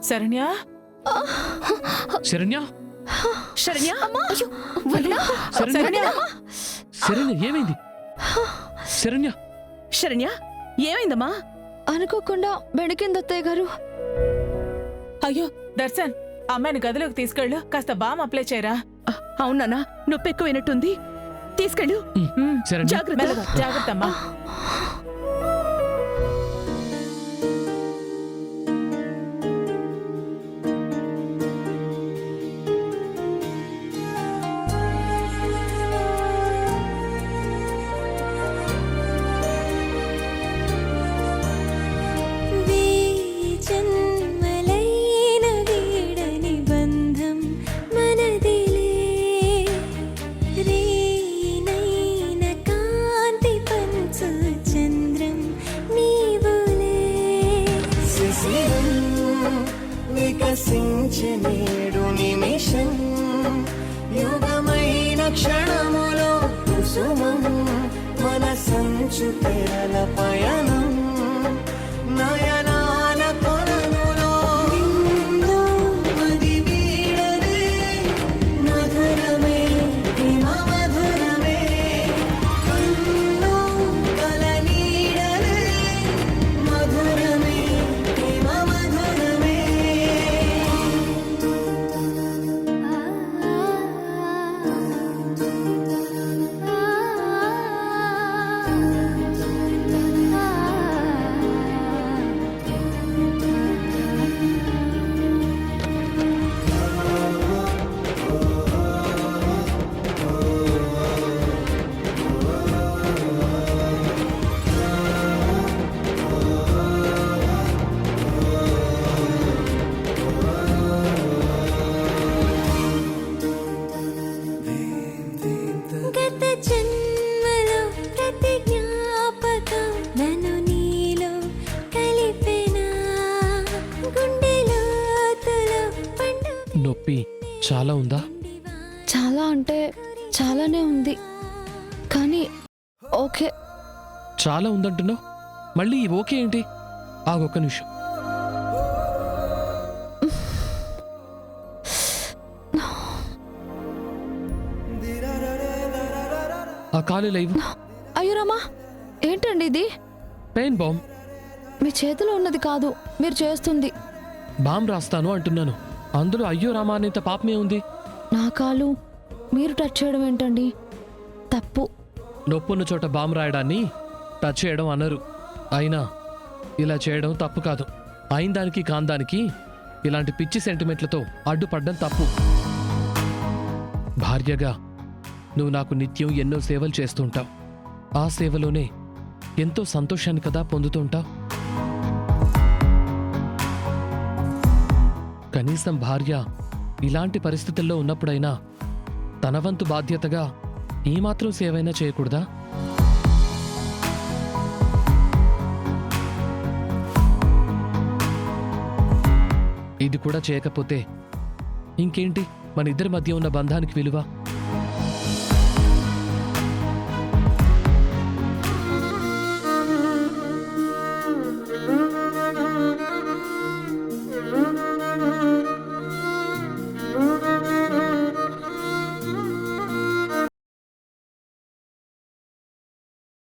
శరణ్య శరణ్య శరణ్య శరణ్య శరణ్య ఏమైంది? శరణ్య శరణ్య ఏమైందమ్మా? అనుకోకుండా బెడికింది అత్తయ్య గారు. అయ్యో దర్శన్, అమ్మాయిని గదిలోకి తీసుకెళ్ళు. కాస్త బామ్ అప్లై చేయరా. అవునా, నొప్పి ఎక్కువైనట్టుంది. తీసుకెళ్ళు. శరణ్య జాగ్రత్త అమ్మా. వికసించనేడు నిమిషం, యుగమైన క్షణములో కుసుమం, మన సంచు తెరల పయనం, నయనాల కొననులో నిండు మది వీడనే, మధురమే హిమ మధురమే, కన్ను కల నీడనే, మధురమే హిమ మధురమే. నొప్పి చాలా ఉందా? చాలా అంటే చాలానే ఉంది, కానీ ఓకే. చాలా ఉందంటున్నావు, మళ్ళీ ఈ ఓకే ఏంటి? ఆగొక్క నిమిషం. ఆ కాలు లైవ్. అయ్యో రామా, ఏంటండి ఇది? Pain bomb. మీ చేతిలో ఉన్నది కాదు, మీరు చేస్తుంది. బాంబ్ రాస్తాను అంటున్నాను, అందులో అయ్యో రామా అనేంత పాపమే ఉంది. నా కాలు మీరు టచ్ చేయడం ఏంటండి? తప్పు. నొప్పున్న చోట బాంబ్ రాయడాన్ని టచ్ చేయడం అనరు. అయినా ఇలా చేయడం తప్పు కాదు. అయిన దానికి కాందానికి ఇలాంటి పిచ్చి సెంటిమెంట్లతో అడ్డుపడ్డం తప్పు. భార్యగా నువ్వు నాకు నిత్యం ఎన్నో సేవలు చేస్తుంటావు. ఆ సేవలోనే ఎంతో సంతోషాన్ని కదా పొందుతుంటావు. కనీసం భార్య ఇలాంటి పరిస్థితుల్లో ఉన్నప్పుడైనా తన వంతు బాధ్యతగా ఏమాత్రం సేవైనా చేయకూడదా? ఇది కూడా చేయకపోతే ఇంకేంటి మన ఇద్దరి మధ్య ఉన్న బంధానికి విలువ?